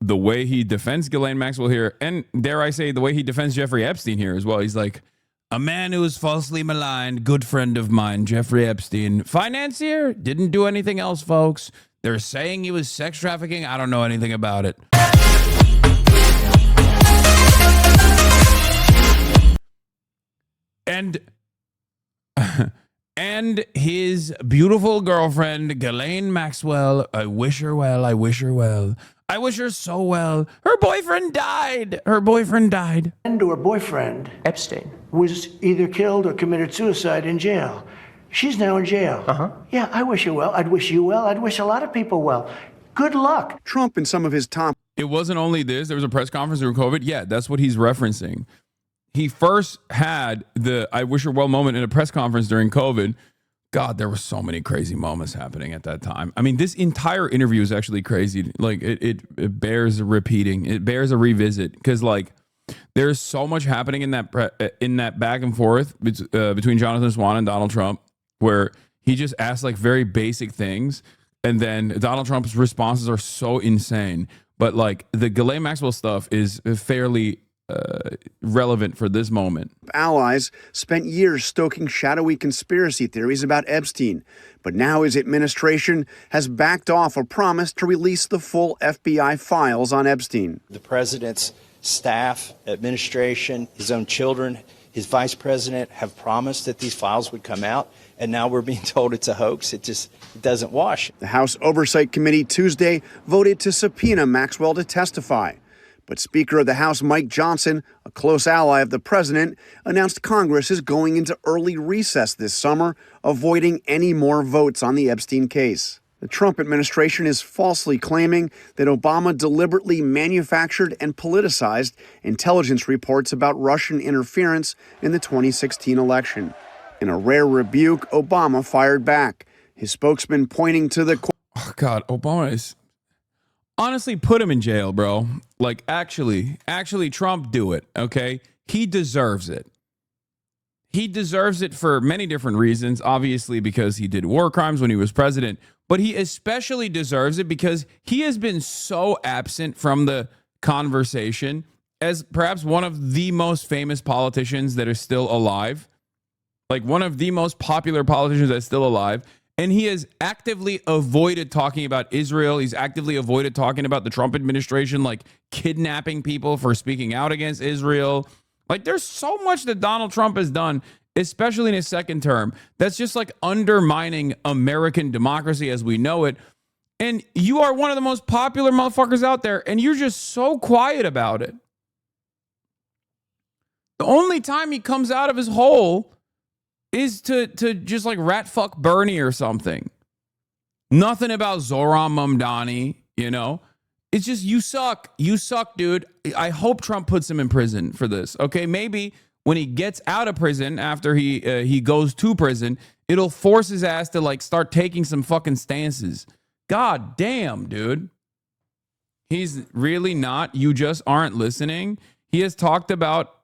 the way he defends Ghislaine Maxwell here, and dare I say, the way he defends Jeffrey Epstein here as well. He's like, a man who was falsely maligned, good friend of mine, Jeffrey Epstein, financier, didn't do anything else, folks. They're saying he was sex trafficking. I don't know anything about it. And his beautiful girlfriend, Ghislaine Maxwell, I wish her well, I wish her well. I wish her so well. Her boyfriend died. Her boyfriend died. And her boyfriend, Epstein, was either killed or committed suicide in jail. She's now in jail. Yeah, I wish her well. I'd wish you well. I'd wish a lot of people well. Good luck. Trump and some of his top... It wasn't only this. There was a press conference during COVID. Yeah, that's what he's referencing. He first had the I wish her well moment in a press conference during COVID. God, there were so many crazy moments happening at that time. I mean, this entire interview is actually crazy. Like, it bears repeating. It bears a revisit because, like, there's so much happening in that back and forth between Jonathan Swan and Donald Trump, where he just asks like very basic things, and then Donald Trump's responses are so insane. But like the Ghislaine Maxwell stuff is fairly relevant for this moment. Allies spent years stoking shadowy conspiracy theories about Epstein, but now his administration has backed off a promise to release the full FBI files on Epstein. The president's staff, administration, his own children, his vice president have promised that these files would come out, and now we're being told it's a hoax. It just doesn't wash. The House Oversight Committee Tuesday voted to subpoena Maxwell to testify. But Speaker of the House Mike Johnson, a close ally of the president, announced Congress is going into early recess this summer, avoiding any more votes on the Epstein case. The Trump administration is falsely claiming that Obama deliberately manufactured and politicized intelligence reports about Russian interference in the 2016 election. In a rare rebuke, Obama fired back, his spokesman pointing to the... Oh, God, Obama is... Honestly, put him in jail, bro. Like, actually, Trump, do it, okay? He deserves it. He deserves it for many different reasons. Obviously, because he did war crimes when he was president. But he especially deserves it because he has been so absent from the conversation as perhaps one of the most famous politicians that is still alive. Like, one of the most popular politicians that's still alive. And he has actively avoided talking about Israel. He's actively avoided talking about the Trump administration, like kidnapping people for speaking out against Israel. Like, there's so much that Donald Trump has done, especially in his second term, that's just like undermining American democracy as we know it. And you are one of the most popular motherfuckers out there, and you're just so quiet about it. The only time he comes out of his hole is to just like rat fuck Bernie or something. Nothing about Zoran Mamdani, you know? It's just, you suck. You suck, dude. I hope Trump puts him in prison for this, okay? Maybe when he gets out of prison, after he goes to prison, it'll force his ass to like start taking some fucking stances. God damn, dude. He's really not. You just aren't listening. He has talked about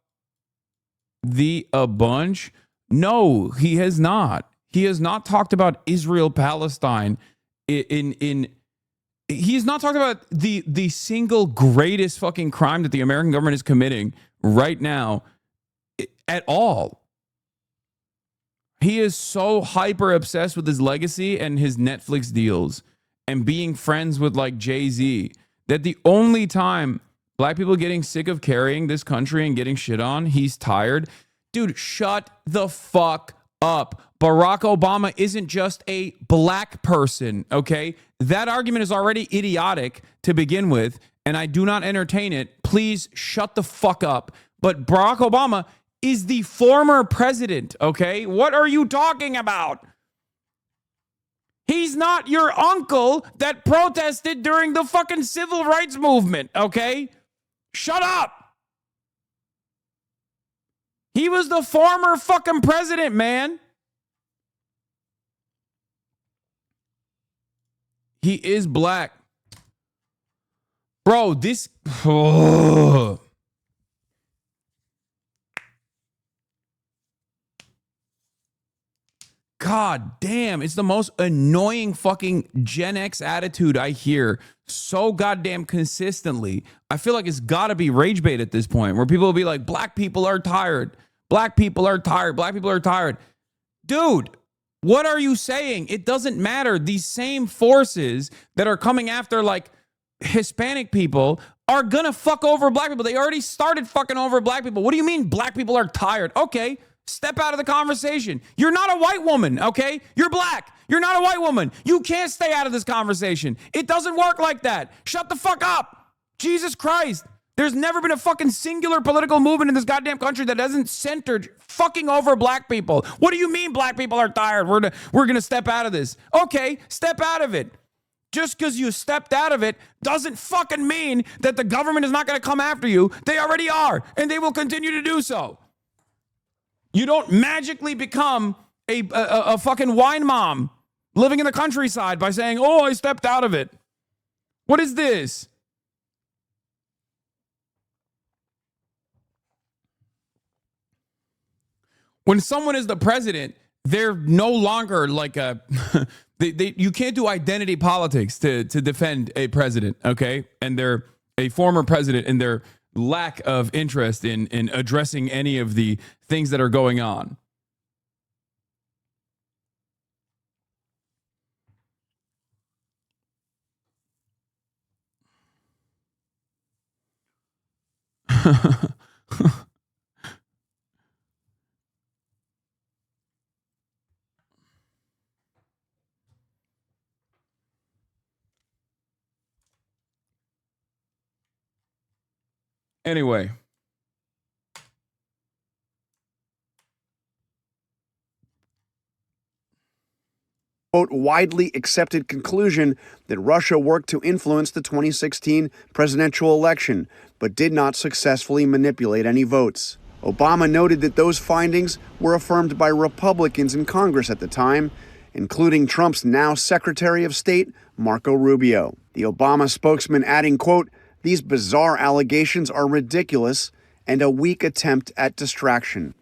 a bunch. No, he has not. He has not talked about Israel-Palestine he has not talked about the single greatest fucking crime that the American government is committing right now at all. He is so hyper obsessed with his legacy and his Netflix deals and being friends with like Jay-Z that the only time black people getting sick of carrying this country and getting shit on, he's tired. Dude, shut the fuck up. Barack Obama isn't just a black person, okay? That argument is already idiotic to begin with, and I do not entertain it. Please shut the fuck up. But Barack Obama is the former president, okay? What are you talking about? He's not your uncle that protested during the fucking civil rights movement, okay? Shut up. He was the former fucking president, man. He is black. Bro, this... Oh. God damn, it's the most annoying fucking Gen X attitude I hear so goddamn consistently. I feel like it's got to be rage bait at this point where people will be like, black people are tired. Black people are tired. Black people are tired. Dude, what are you saying? It doesn't matter. These same forces that are coming after like Hispanic people are going to fuck over black people. They already started fucking over black people. What do you mean black people are tired? Okay. Step out of the conversation. You're not a white woman, okay? You're black. You're not a white woman. You can't stay out of this conversation. It doesn't work like that. Shut the fuck up. Jesus Christ. There's never been a fucking singular political movement in this goddamn country that hasn't centered fucking over black people. What do you mean black people are tired? We're going to step out of this. Okay, step out of it. Just because you stepped out of it doesn't fucking mean that the government is not going to come after you. They already are, and they will continue to do so. You don't magically become a fucking wine mom living in the countryside by saying, oh, I stepped out of it. What is this? When someone is the president, they're no longer like a... you can't do identity politics to defend a president, okay? And they're a former president and their lack of interest in addressing any of the things that are going on. Anyway. Quote, widely accepted conclusion that Russia worked to influence the 2016 presidential election, but did not successfully manipulate any votes. Obama noted that those findings were affirmed by Republicans in Congress at the time, including Trump's now Secretary of State, Marco Rubio. The Obama spokesman adding, quote, these bizarre allegations are ridiculous and a weak attempt at distraction.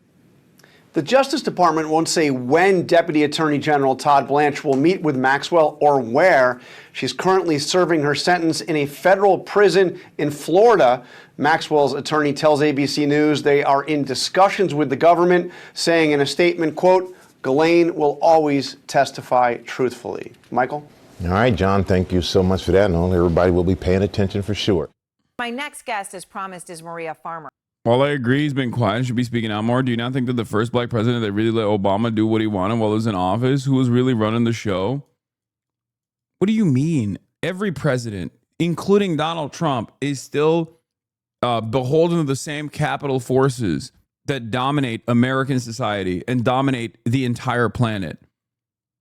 The Justice Department won't say when Deputy Attorney General Todd Blanche will meet with Maxwell or where. She's currently serving her sentence in a federal prison in Florida. Maxwell's attorney tells ABC News they are in discussions with the government, saying in a statement, quote, Ghislaine will always testify truthfully. Michael? All right, John, thank you so much for that. And everybody will be paying attention for sure. My next guest, as promised, is Maria Farmer. While I agree he's been quiet and should be speaking out more, do you not think that the first black president that really let Obama do what he wanted while he was in office, who was really running the show? What do you mean? Every president, including Donald Trump, is still beholden to the same capital forces that dominate American society and dominate the entire planet.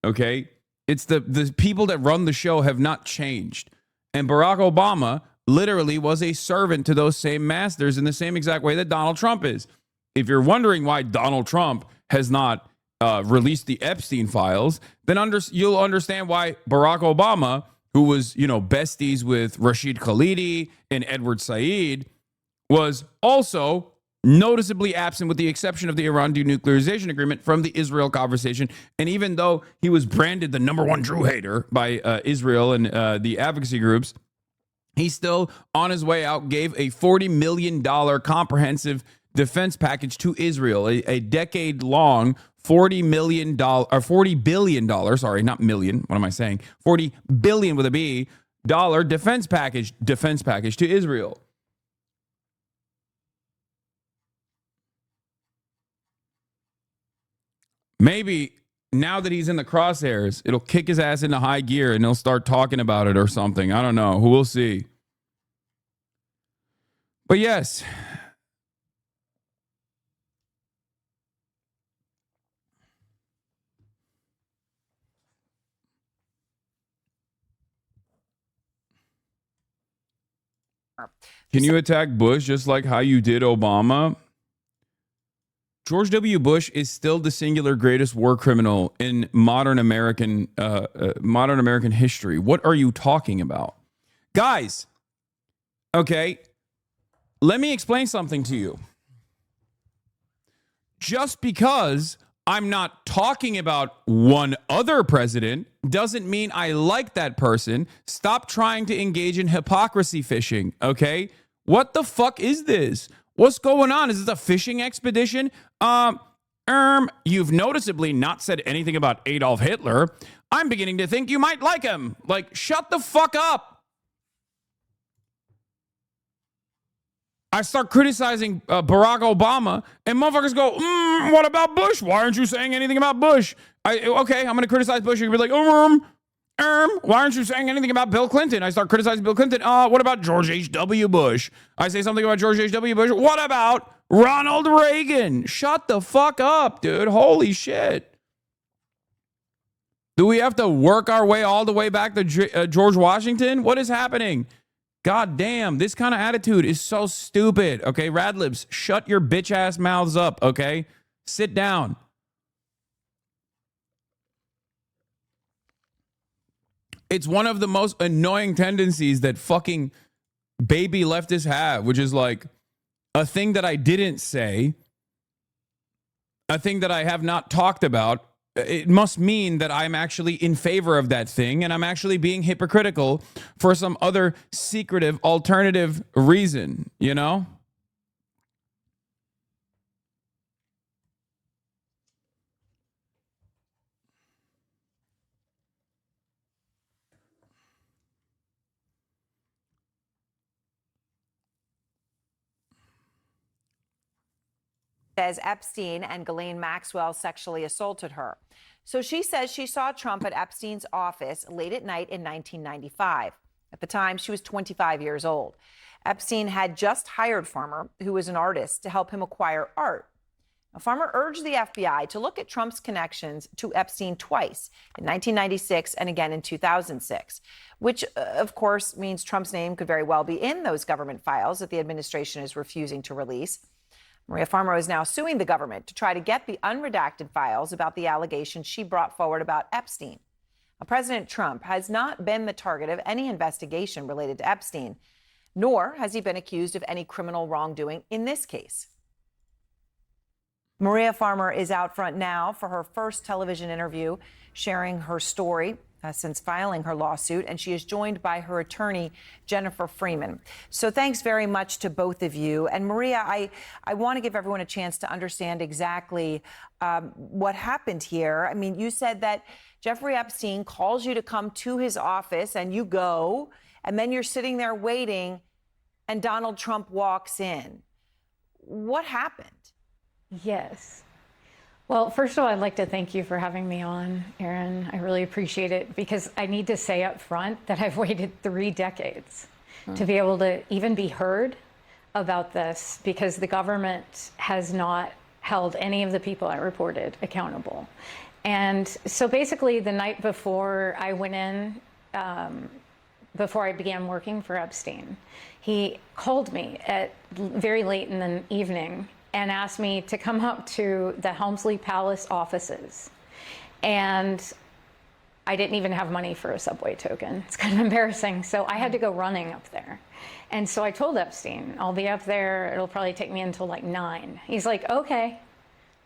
Okay? It's the people that run the show have not changed. And Barack Obama literally was a servant to those same masters in the same exact way that Donald Trump is. If you're wondering why Donald Trump has not released the Epstein files, then you'll understand why Barack Obama, who was, besties with Rashid Khalidi and Edward Said, was also noticeably absent with the exception of the Iran denuclearization agreement from the Israel conversation. And even though he was branded the #1 Jew hater by Israel and the advocacy groups, he still, on his way out, gave a $40 million comprehensive defense package to Israel, a decade-long $40 billion, sorry, not million, what am I saying? $40 billion with a B, defense package to Israel. Maybe now that he's in the crosshairs, it'll kick his ass into high gear and he'll start talking about it or something. I don't know. Who will see? But yes. Can you attack Bush just like how you did Obama? George W. Bush is still the singular greatest war criminal in modern American history. What are you talking about? Guys, okay, let me explain something to you. Just because I'm not talking about one other president doesn't mean I like that person. Stop trying to engage in hypocrisy fishing, okay? What the fuck is this? What's going on? Is this a fishing expedition? You've noticeably not said anything about Adolf Hitler. I'm beginning to think you might like him. Like, shut the fuck up. I start criticizing Barack Obama, and motherfuckers go, what about Bush? Why aren't you saying anything about Bush? Okay, I'm going to criticize Bush. You're going to be like, why aren't you saying anything about Bill Clinton? I start criticizing Bill Clinton. What about George H.W. Bush? I say something about George H.W. Bush. What about Ronald Reagan? Shut the fuck up, dude. Holy shit. Do we have to work our way all the way back to George Washington? What is happening? God damn, this kind of attitude is so stupid. Okay, Radlibs, shut your bitch ass mouths up, okay? Sit down. It's one of the most annoying tendencies that fucking baby leftists have, which is like a thing that I didn't say, a thing that I have not talked about. It must mean that I'm actually in favor of that thing, and I'm actually being hypocritical for some other secretive alternative reason, you know? Says Epstein and Ghislaine Maxwell sexually assaulted her. So she says she saw Trump at Epstein's office late at night in 1995. At the time, she was 25 years old. Epstein had just hired Farmer, who was an artist, to help him acquire art. Now, Farmer urged the FBI to look at Trump's connections to Epstein twice, in 1996 and again in 2006, which, of course, means Trump's name could very well be in those government files that the administration is refusing to release. Maria Farmer is now suing the government to try to get the unredacted files about the allegations she brought forward about Epstein. Now, President Trump has not been the target of any investigation related to Epstein, nor has he been accused of any criminal wrongdoing in this case. Maria Farmer is out front now for her first television interview, sharing her story since filing her lawsuit, and she is joined by her attorney, Jennifer Freeman. So thanks very much to both of you. And Maria, I want to give everyone a chance to understand exactly what happened here. I mean, you said that Jeffrey Epstein calls you to come to his office, and you go, and then you're sitting there waiting, and Donald Trump walks in. What happened? Yes. Well, first of all, I'd like to thank you for having me on, Aaron. I really appreciate it, because I need to say up front that I've waited 3 decades to be able to even be heard about this, because the government has not held any of the people I reported accountable. And so basically the night before I went in, before I began working for Epstein, he called me at very late in the evening and asked me to come up to the Helmsley Palace offices. And I didn't even have money for a subway token. It's kind of embarrassing. So I had to go running up there. And so I told Epstein, I'll be up there. It'll probably take me until like 9. He's like, okay.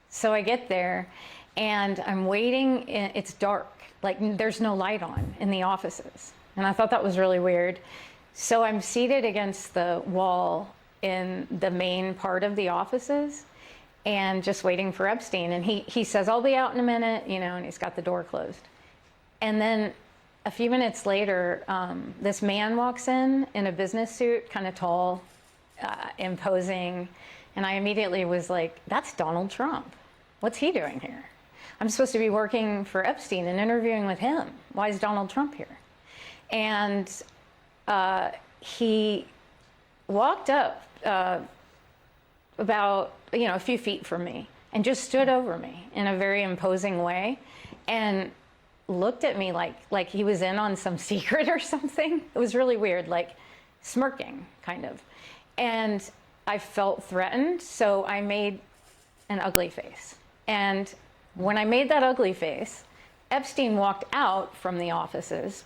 So I get there and I'm waiting. It's dark. Like there's no light on in the offices. And I thought that was really weird. So I'm seated against the wall in the main part of the offices and just waiting for Epstein. And he says, I'll be out in a minute, you know, and he's got the door closed. And then a few minutes later, this man walks in a business suit, kind of tall, imposing. And I immediately was like, that's Donald Trump. What's he doing here? I'm supposed to be working for Epstein and interviewing with him. Why is Donald Trump here? And he walked up about, a few feet from me and just stood over me in a very imposing way and looked at me like he was in on some secret or something. It was really weird, like smirking kind of. And I felt threatened, so I made an ugly face. And when I made that ugly face, Epstein walked out from the offices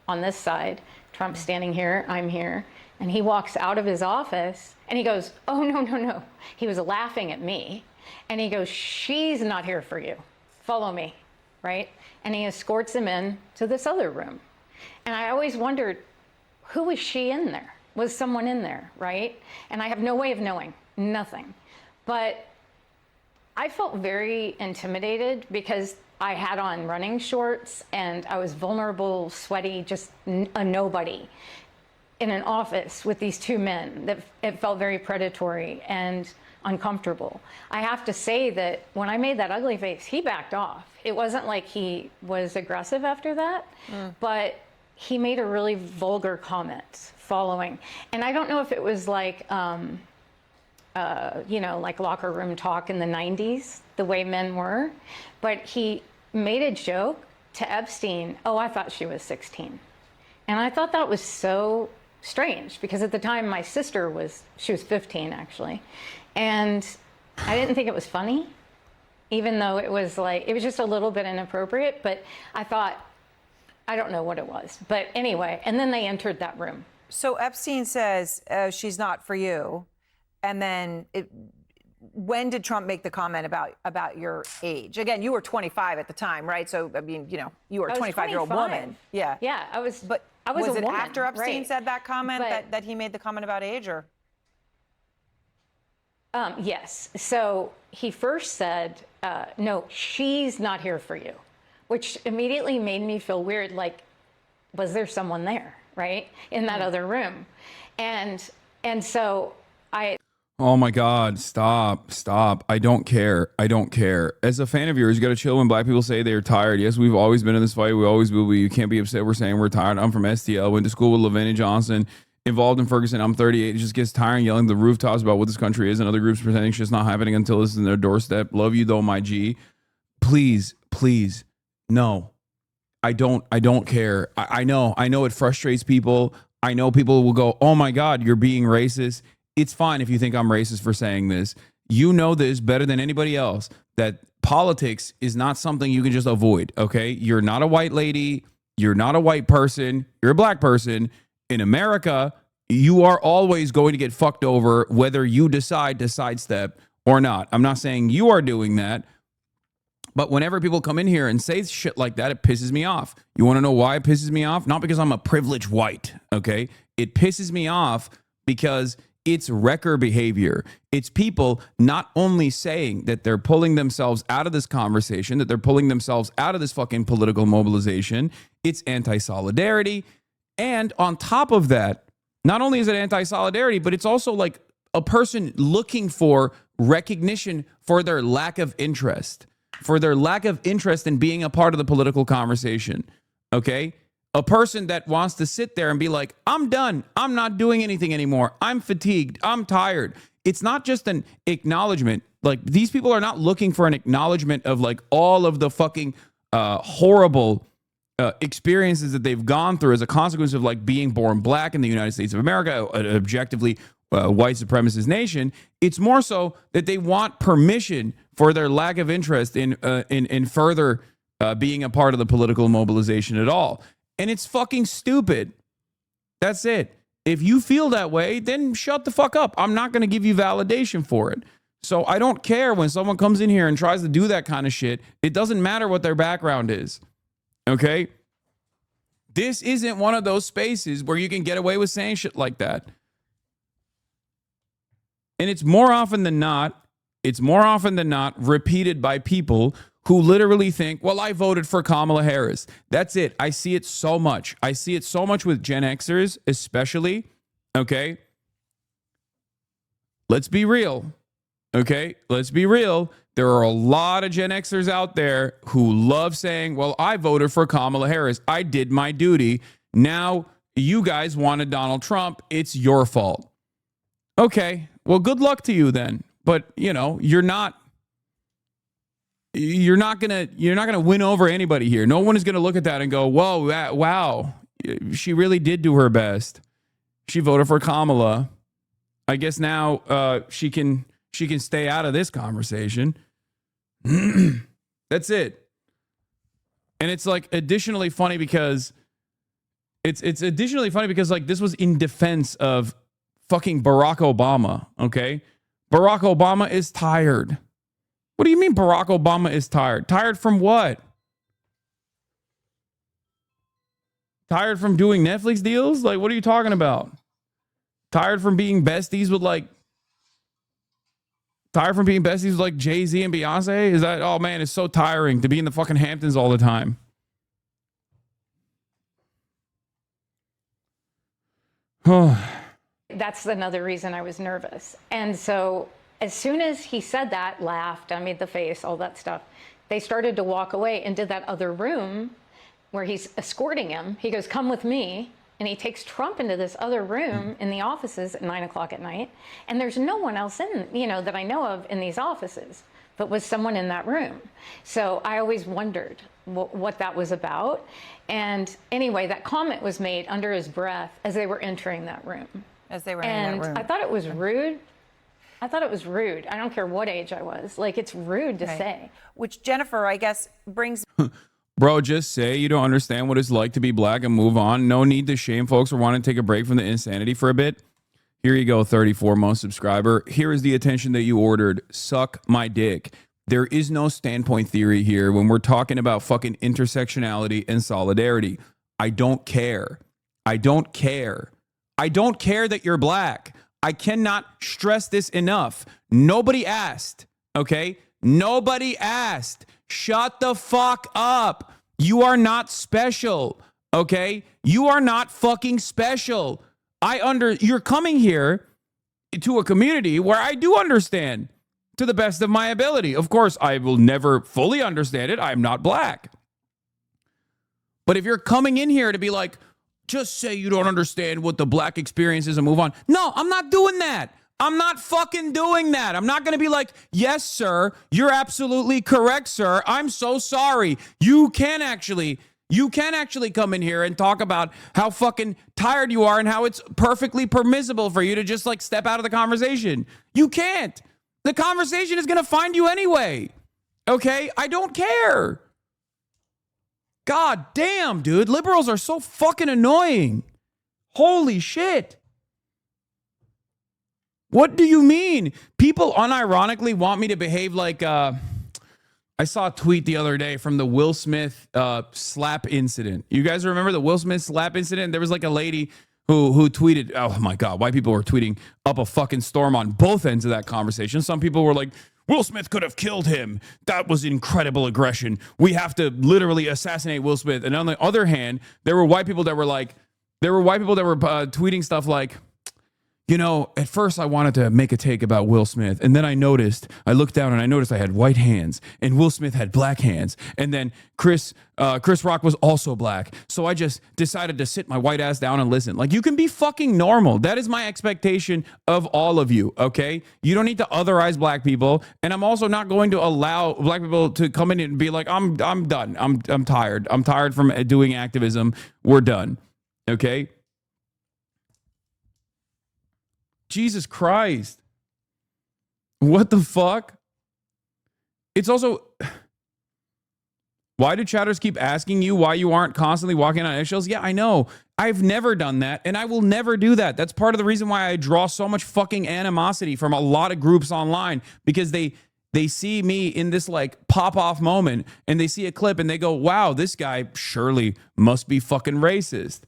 on this side. Trump's standing here, I'm here. And he walks out of his office and he goes, oh, no. He was laughing at me. And he goes, she's not here for you. Follow me, right? And he escorts him in to this other room. And I always wondered, who was she in there? Was someone in there, right? And I have no way of knowing, nothing. But I felt very intimidated because I had on running shorts and I was vulnerable, sweaty, just a nobody in an office with these two men. That it felt very predatory and uncomfortable. I have to say that when I made that ugly face, he backed off. It wasn't like he was aggressive after that, but he made a really vulgar comment following. And I don't know if it was like, you know, like locker room talk in the 90s, the way men were, but he made a joke to Epstein, oh, I thought she was 16. And I thought that was so strange because at the time my sister she was 15 actually. And I didn't think it was funny, even though it was just a little bit inappropriate, but I thought, I don't know what it was. But anyway, and then they entered that room. So Epstein says, she's not for you. And then when did Trump make the comment about your age? Again, you were 25 at the time, right? So, I mean, you know, you were a 25-year-old woman. Yeah. Yeah, I was But a was it woman, after Epstein right. said that comment But- that he made the comment about age, or? Yes. So he first said, no, she's not here for you, which immediately made me feel weird. Like, was there someone there, right, in that other room? And so Oh my God, stop. I don't care. As a fan of yours, you got to chill when black people say they're tired. Yes, we've always been in this fight. We always will be. You can't be upset. We're saying we're tired. I'm from STL, went to school with Levin and Johnson, involved in Ferguson. I'm 38. It just gets tiring yelling the rooftops about what this country is and other groups pretending shit's not happening until it's in their doorstep. Love you though, my G. Please, no. I don't care. I know it frustrates people. I know people will go, oh my God, you're being racist. It's fine if you think I'm racist for saying this. You know this better than anybody else, that politics is not something you can just avoid, okay? You're not a white lady. You're not a white person. You're a black person. In America, you are always going to get fucked over whether you decide to sidestep or not. I'm not saying you are doing that, but whenever people come in here and say shit like that, it pisses me off. You want to know why it pisses me off? Not because I'm a privileged white, okay? It pisses me off because it's wrecker behavior. It's people not only saying that they're pulling themselves out of this conversation, that they're pulling themselves out of this fucking political mobilization. It's anti-solidarity. And on top of that, not only is it anti-solidarity, but it's also like a person looking for recognition for their lack of interest, in being a part of the political conversation. Okay? A person that wants to sit there and be like, I'm done. I'm not doing anything anymore. I'm fatigued. I'm tired. It's not just an acknowledgement. Like, these people are not looking for an acknowledgement of like all of the fucking horrible experiences that they've gone through as a consequence of like being born black in the United States of America, an objectively white supremacist nation. It's more so that they want permission for their lack of interest in further being a part of the political mobilization at all. And it's fucking stupid. That's it. If you feel that way, then shut the fuck up. I'm not going to give you validation for it. So I don't care when someone comes in here and tries to do that kind of shit. It doesn't matter what their background is. Okay? This isn't one of those spaces where you can get away with saying shit like that. And it's more often than not repeated by people who literally think, well, I voted for Kamala Harris. That's it. I see it so much. I see it so much with Gen Xers, especially. Okay? Let's be real. Okay? Let's be real. There are a lot of Gen Xers out there who love saying, well, I voted for Kamala Harris. I did my duty. Now you guys wanted Donald Trump. It's your fault. Okay. Well, good luck to you then. But, you know, you're not gonna win over anybody here. No one is gonna look at that and go, whoa, wow, she really did do her best. She voted for Kamala. I guess now she can stay out of this conversation. That's it. And it's like additionally funny because like this was in defense of fucking Barack Obama. Okay, Barack Obama is tired. What do you mean Barack Obama is tired? Tired from what? Tired from doing Netflix deals? Like, what are you talking about? Tired from being besties with like Jay-Z and Beyonce? Is that, oh man, it's so tiring to be in the fucking Hamptons all the time. That's another reason I was nervous. And so as soon as he said that, laughed, I made the face, all that stuff, they started to walk away into that other room where he's escorting him. He goes, come with me. And he takes Trump into this other room in the offices at 9 o'clock at night. And there's no one else in, that I know of in these offices, but was someone in that room. So I always wondered what that was about. And anyway, that comment was made under his breath as they were entering that room. As they were in that room. And I thought it was rude. I don't care what age I was. Like, it's rude to say. Which, Jennifer, I guess, brings... Bro, just say you don't understand what it's like to be black and move on. No need to shame folks or want to take a break from the insanity for a bit. Here you go, 34-month subscriber. Here is the attention that you ordered. Suck my dick. There is no standpoint theory here when we're talking about fucking intersectionality and solidarity. I don't care. I don't care. I don't care that you're black. I cannot stress this enough. Nobody asked, okay? Nobody asked. Shut the fuck up. You are not special, okay? You are not fucking special. You're coming here to a community where I do understand to the best of my ability. Of course, I will never fully understand it. I'm not black. But if you're coming in here to be like, just say you don't understand what the black experience is and move on. No, I'm not doing that. I'm not fucking doing that. I'm not going to be like, yes, sir, you're absolutely correct, sir. I'm so sorry. You can actually come in here and talk about how fucking tired you are and how it's perfectly permissible for you to just like step out of the conversation. You can't. The conversation is going to find you anyway. Okay? I don't care. God damn, dude. Liberals are so fucking annoying. Holy shit. What do you mean? People unironically want me to behave like, I saw a tweet the other day from the Will Smith slap incident. You guys remember the Will Smith slap incident? There was like a lady who tweeted, oh my God, white people were tweeting up a fucking storm on both ends of that conversation. Some people were like, Will Smith could have killed him. That was incredible aggression. We have to literally assassinate Will Smith. And on the other hand, there were white people that were tweeting stuff like, you know, at first I wanted to make a take about Will Smith, and then I looked down and I noticed I had white hands, and Will Smith had black hands, and then Chris Rock was also black, so I just decided to sit my white ass down and listen. Like, you can be fucking normal. That is my expectation of all of you, okay? You don't need to otherize black people, and I'm also not going to allow black people to come in and be like, I'm done. I'm tired. I'm tired from doing activism. We're done, okay? Jesus Christ. What the fuck? It's also, why do chatters keep asking you why you aren't constantly walking on eggshells? Yeah, I know. I've never done that, and I will never do that. That's part of the reason why I draw so much fucking animosity from a lot of groups online, because they see me in this like pop-off moment, and they see a clip and they go, wow, this guy surely must be fucking racist.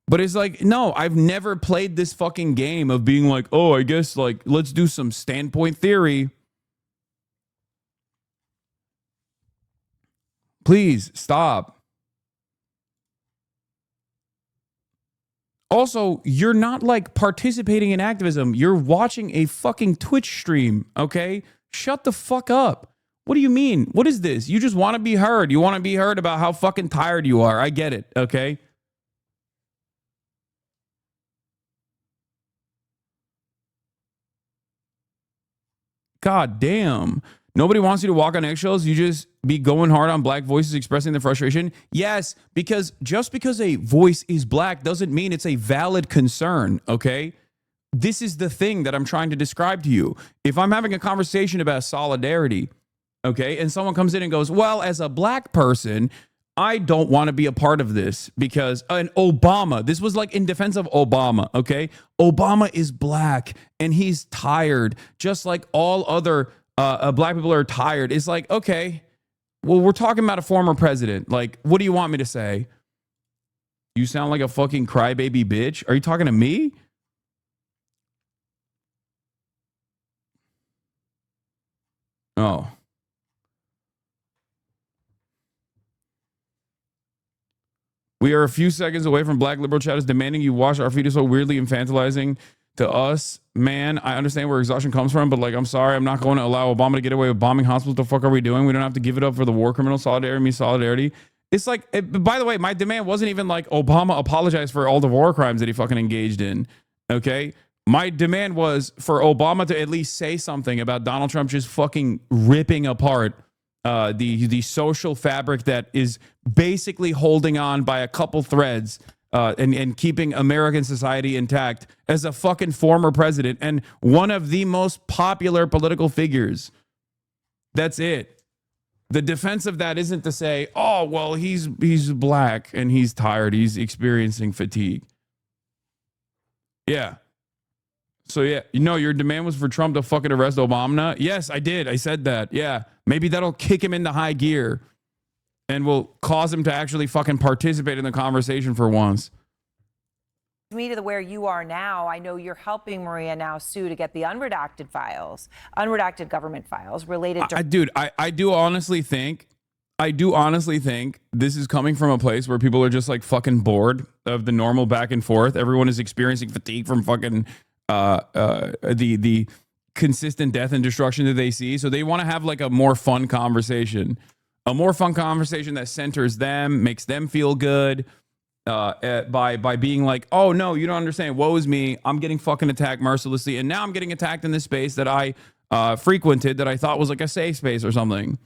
But it's like, no, I've never played this fucking game of being like, oh, I guess like, let's do some standpoint theory. Please stop. Also, you're not like participating in activism. You're watching a fucking Twitch stream, okay? Shut the fuck up. What do you mean? What is this? You just want to be heard. You want to be heard about how fucking tired you are. I get it, okay? God damn. Nobody wants you to walk on eggshells. You just be going hard on black voices expressing their frustration. Yes, because just because a voice is black doesn't mean it's a valid concern, okay? This is the thing that I'm trying to describe to you. If I'm having a conversation about solidarity, okay, and someone comes in and goes, well, as a black person, I don't want to be a part of this because Obama, this was like in defense of Obama, okay? Obama is black and he's tired, just like all other black people are tired. It's like, okay, well, we're talking about a former president. Like, what do you want me to say? You sound like a fucking crybaby bitch. Are you talking to me? Oh. We are a few seconds away from black liberal chatters demanding you wash our feet is so weirdly infantilizing to us. Man, I understand where exhaustion comes from, but like, I'm sorry, I'm not going to allow Obama to get away with bombing hospitals. The fuck are we doing? We don't have to give it up for the war criminal. Solidarity. It's like, by the way, my demand wasn't even like Obama apologize for all the war crimes that he fucking engaged in. Okay. My demand was for Obama to at least say something about Donald Trump just fucking ripping apart the social fabric that is basically holding on by a couple threads and keeping American society intact as a fucking former president and one of the most popular political figures. That's it. The defense of that isn't to say, oh, well, he's black and he's tired. He's experiencing fatigue. Yeah. So, yeah, your demand was for Trump to fucking arrest Obama? Yes, I did. I said that. Yeah. Maybe that'll kick him into high gear and will cause him to actually fucking participate in the conversation for once. Me to where you are now, I know you're helping Maria now sue to get the unredacted government files related to. I do honestly think this is coming from a place where people are just like fucking bored of the normal back and forth. Everyone is experiencing fatigue from fucking the consistent death and destruction that they see. So they want to have like a more fun conversation that centers them, makes them feel good by being like, oh no, you don't understand. Woe is me. I'm getting fucking attacked mercilessly. And now I'm getting attacked in this space that I frequented that I thought was like a safe space or something.